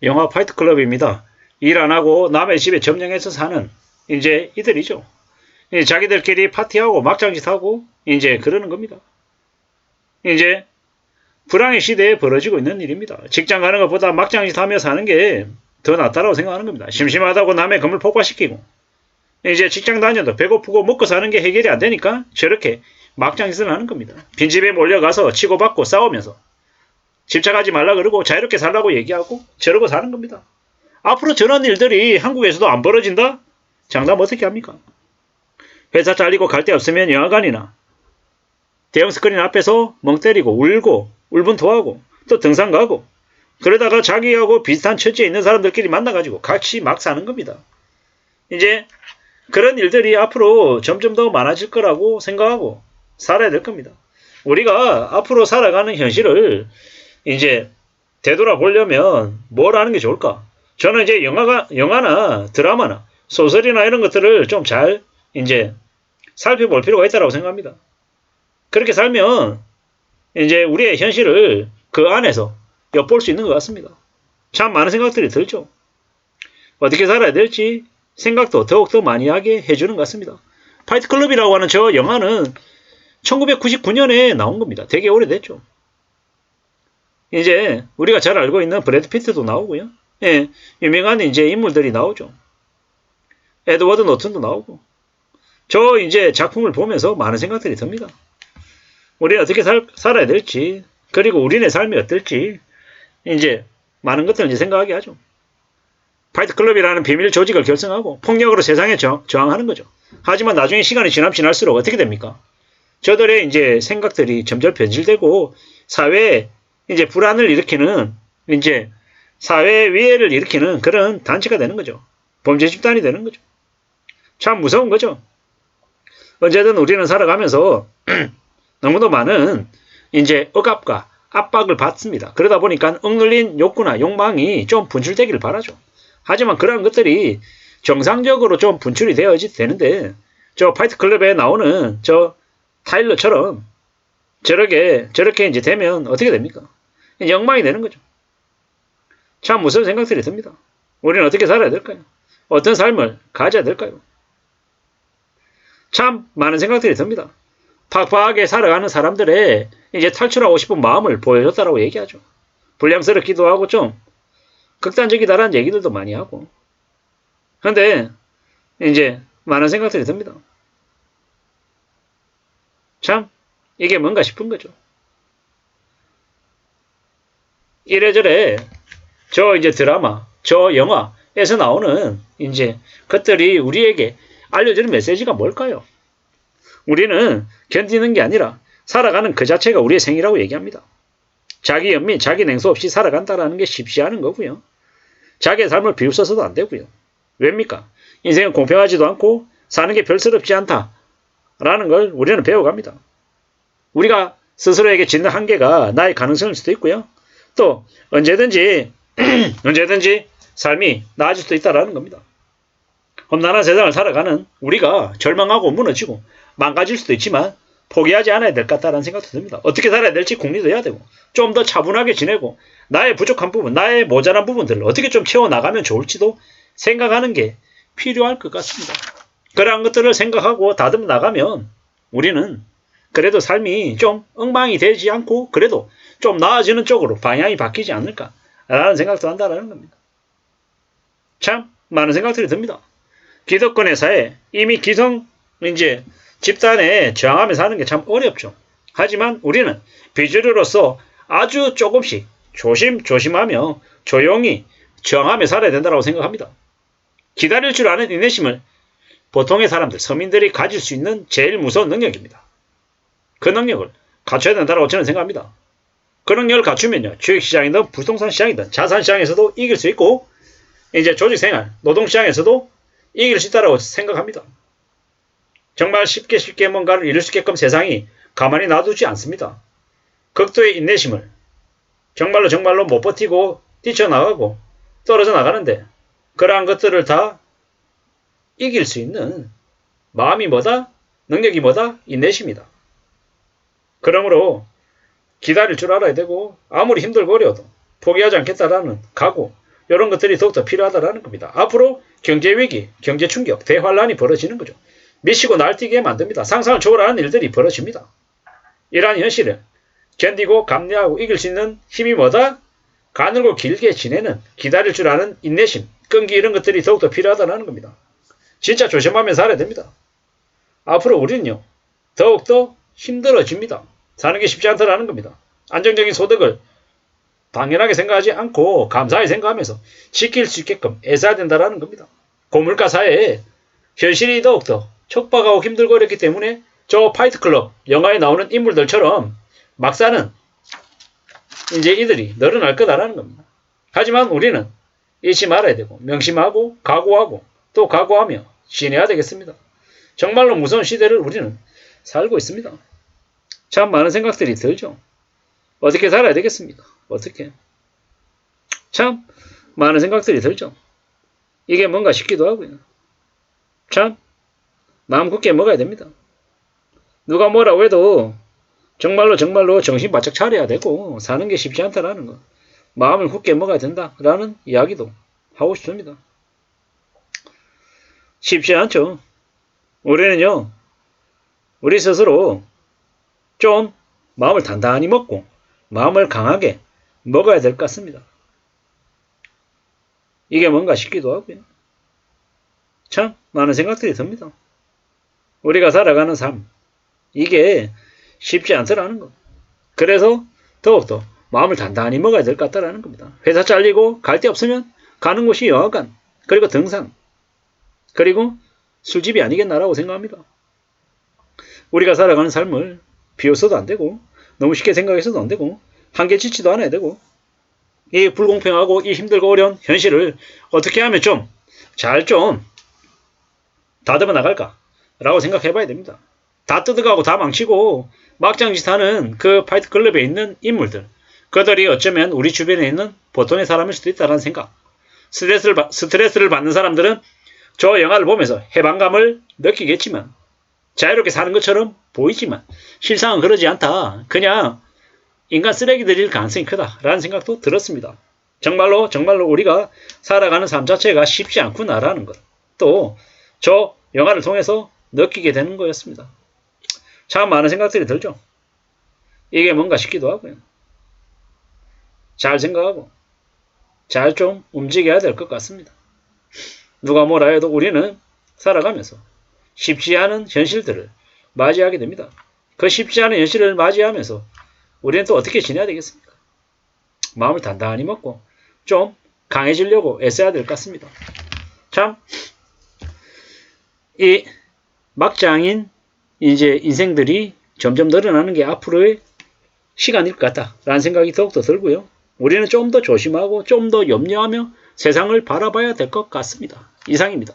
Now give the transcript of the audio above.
영화 파이트클럽입니다. 일 안 하고 남의 집에 점령해서 사는 이제 이들이죠. 자기들끼리 파티하고 막장짓하고 이제 그러는 겁니다. 이제 불황의 시대에 벌어지고 있는 일입니다. 직장 가는 것보다 막장짓하며 사는 게 더 낫다고 생각하는 겁니다. 심심하다고 남의 건물 폭파시키고 이제 직장 다녀도 배고프고 먹고 사는 게 해결이 안 되니까 저렇게 막장짓을 하는 겁니다. 빈집에 몰려가서 치고받고 싸우면서 집착하지 말라 그러고 자유롭게 살라고 얘기하고 저러고 사는 겁니다. 앞으로 저런 일들이 한국에서도 안 벌어진다? 장담 어떻게 합니까? 회사 잘리고 갈 데 없으면 영화관이나 대형 스크린 앞에서 멍 때리고 울고 울분토하고 또 등산 가고 그러다가 자기하고 비슷한 처지에 있는 사람들끼리 만나가지고 같이 막 사는 겁니다. 이제 그런 일들이 앞으로 점점 더 많아질 거라고 생각하고 살아야 될 겁니다. 우리가 앞으로 살아가는 현실을 이제 되돌아보려면 뭘 하는 게 좋을까? 저는 이제 영화나 드라마나 소설이나 이런 것들을 좀 잘 이제 살펴볼 필요가 있다고 생각합니다. 그렇게 살면 이제 우리의 현실을 그 안에서 엿볼 수 있는 것 같습니다. 참 많은 생각들이 들죠. 어떻게 살아야 될지 생각도 더욱더 많이 하게 해주는 것 같습니다. 파이트클럽이라고 하는 저 영화는 1999년에 나온 겁니다. 되게 오래됐죠. 이제 우리가 잘 알고 있는 브래드 피트도 나오고요. 예, 유명한 이제 인물들이 나오죠. 에드워드 노튼도 나오고. 저 이제 작품을 보면서 많은 생각들이 듭니다. 우리는 어떻게 살아야 될지, 그리고 우리네 삶이 어떨지, 이제 많은 것들을 이제 생각하게 하죠. 파이트클럽이라는 비밀 조직을 결성하고 폭력으로 세상에 저항하는 거죠. 하지만 나중에 시간이 지날수록 어떻게 됩니까? 저들의 이제 생각들이 점점 변질되고 사회에 이제 불안을 일으키는 이제 사회 위해를 일으키는 그런 단체가 되는 거죠. 범죄 집단이 되는 거죠. 참 무서운 거죠. 언제든 우리는 살아가면서 너무도 많은 이제 억압과 압박을 받습니다. 그러다 보니까 억눌린 욕구나 욕망이 좀 분출되기를 바라죠. 하지만 그러한 것들이 정상적으로 좀 분출이 되어야지 되는데 저 파이트클럽에 나오는 저 타일러처럼 저렇게 이제 되면 어떻게 됩니까? 엉망이 되는 거죠. 참 무서운 생각들이 듭니다. 우리는 어떻게 살아야 될까요? 어떤 삶을 가져야 될까요? 참 많은 생각들이 듭니다. 팍팍하게 살아가는 사람들의 이제 탈출하고 싶은 마음을 보여줬다라고 얘기하죠. 불량스럽기도 하고 좀 극단적이다라는 얘기들도 많이 하고. 그런데 이제 많은 생각들이 듭니다. 참 이게 뭔가 싶은 거죠. 이래저래 저 이제 드라마, 저 영화에서 나오는 이제 것들이 우리에게 알려주는 메시지가 뭘까요? 우리는 견디는 게 아니라 살아가는 그 자체가 우리의 생이라고 얘기합니다. 자기 연민, 자기 냉소 없이 살아간다는 게 쉽지 않은 거고요. 자기의 삶을 비웃어서도 안 되고요. 왜입니까? 인생은 공평하지도 않고 사는 게 별스럽지 않다라는 걸 우리는 배워갑니다. 우리가 스스로에게 짓는 한계가 나의 가능성일 수도 있고요. 또 언제든지 삶이 나아질 수도 있다는 겁니다. 험난한 세상을 살아가는 우리가 절망하고 무너지고 망가질 수도 있지만 포기하지 않아야 될 것 같다는 생각도 듭니다. 어떻게 살아야 될지 궁리도 해야 되고 좀 더 차분하게 지내고 나의 부족한 부분, 나의 모자란 부분들을 어떻게 좀 채워나가면 좋을지도 생각하는 게 필요할 것 같습니다. 그러한 것들을 생각하고 다듬어 나가면 우리는 그래도 삶이 좀 엉망이 되지 않고 그래도 좀 나아지는 쪽으로 방향이 바뀌지 않을까라는 생각도 한다는 겁니다. 참 많은 생각들이 듭니다. 기득권의 사회, 이미 기성 이제 집단에 저항하며 사는 게 참 어렵죠. 하지만 우리는 비주류로서 아주 조금씩 조심하며 조용히 저항하며 살아야 된다고 생각합니다. 기다릴 줄 아는 인내심을 보통의 사람들, 서민들이 가질 수 있는 제일 무서운 능력입니다. 그 능력을 갖춰야 된다고 저는 생각합니다. 그 능력을 갖추면요, 주식시장이든 부동산 시장이든 자산시장에서도 이길 수 있고 이제 조직생활, 노동시장에서도 이길 수 있다고 생각합니다. 정말 쉽게 뭔가를 이룰 수 있게끔 세상이 가만히 놔두지 않습니다. 극도의 인내심을 정말로 못 버티고 뛰쳐나가고 떨어져 나가는데 그러한 것들을 다 이길 수 있는 마음이 뭐다? 능력이 뭐다? 인내심이다. 그러므로 기다릴 줄 알아야 되고 아무리 힘들고 어려워도 포기하지 않겠다라는 각오, 이런 것들이 더욱더 필요하다라는 겁니다. 앞으로 경제위기, 경제충격, 대환란이 벌어지는 거죠. 미치고 날뛰게 만듭니다. 상상을 초월하는 일들이 벌어집니다. 이러한 현실을 견디고 감내하고 이길 수 있는 힘이 뭐다? 가늘고 길게 지내는, 기다릴 줄 아는 인내심, 끈기 이런 것들이 더욱더 필요하다는 겁니다. 진짜 조심하면서 살아야 됩니다. 앞으로 우리는요, 더욱더 힘들어집니다. 사는 게 쉽지 않다라는 겁니다. 안정적인 소득을 당연하게 생각하지 않고 감사하게 생각하면서 지킬 수 있게끔 애써야 된다는 겁니다. 고물가 사회에 현실이 더욱더 척박하고 힘들고 어렵기 때문에 저 파이트클럽 영화에 나오는 인물들처럼 막사는 이제 이들이 늘어날 거다라는 겁니다. 하지만 우리는 잊지 말아야 되고 명심하고 각오하고 또 각오하며 지내야 되겠습니다. 정말로 무서운 시대를 우리는 살고 있습니다. 참 많은 생각들이 들죠. 어떻게 살아야 되겠습니까? 어떻게? 참 많은 생각들이 들죠. 이게 뭔가 싶기도 하고요. 참 마음 굳게 먹어야 됩니다. 누가 뭐라고 해도 정말로 정신 바짝 차려야 되고 사는 게 쉽지 않다라는 거. 마음을 굳게 먹어야 된다라는 이야기도 하고 싶습니다. 쉽지 않죠. 우리는요. 우리 스스로 좀 마음을 단단히 먹고 마음을 강하게 먹어야 될 것 같습니다. 이게 뭔가 싶기도 하고요. 참 많은 생각들이 듭니다. 우리가 살아가는 삶 이게 쉽지 않더라는 거. 그래서 더욱더 마음을 단단히 먹어야 될 것 같다라는 겁니다. 회사 잘리고 갈 데 없으면 가는 곳이 영화관 그리고 등산 그리고 술집이 아니겠나라고 생각합니다. 우리가 살아가는 삶을 비웃어도 안 되고 너무 쉽게 생각해서도 안 되고 한계치지도 않아야 되고 이 불공평하고 이 힘들고 어려운 현실을 어떻게 하면 좀 잘 다듬어 나갈까 라고 생각해 봐야 됩니다. 다 뜯어가고 다 망치고 막장짓하는 그 파이트클럽에 있는 인물들 그들이 어쩌면 우리 주변에 있는 보통의 사람일 수도 있다는 생각. 스트레스를 받는 사람들은 저 영화를 보면서 해방감을 느끼겠지만 자유롭게 사는 것처럼 보이지만 실상은 그러지 않다. 그냥 인간 쓰레기들일 가능성이 크다라는 생각도 들었습니다. 정말로 우리가 살아가는 삶 자체가 쉽지 않구나라는 것. 또 저 영화를 통해서 느끼게 되는 거였습니다. 참 많은 생각들이 들죠. 이게 뭔가 싶기도 하고요. 잘 생각하고 잘 좀 움직여야 될 것 같습니다. 누가 뭐라 해도 우리는 살아가면서 쉽지 않은 현실들을 맞이하게 됩니다. 그 쉽지 않은 현실을 맞이하면서 우리는 또 어떻게 지내야 되겠습니까? 마음을 단단히 먹고 좀 강해지려고 애써야 될 것 같습니다. 참, 이 막장인 이제 인생들이 점점 늘어나는 게 앞으로의 시간일 것 같다라는 생각이 더욱더 들고요. 우리는 좀 더 조심하고 좀 더 염려하며 세상을 바라봐야 될 것 같습니다. 이상입니다.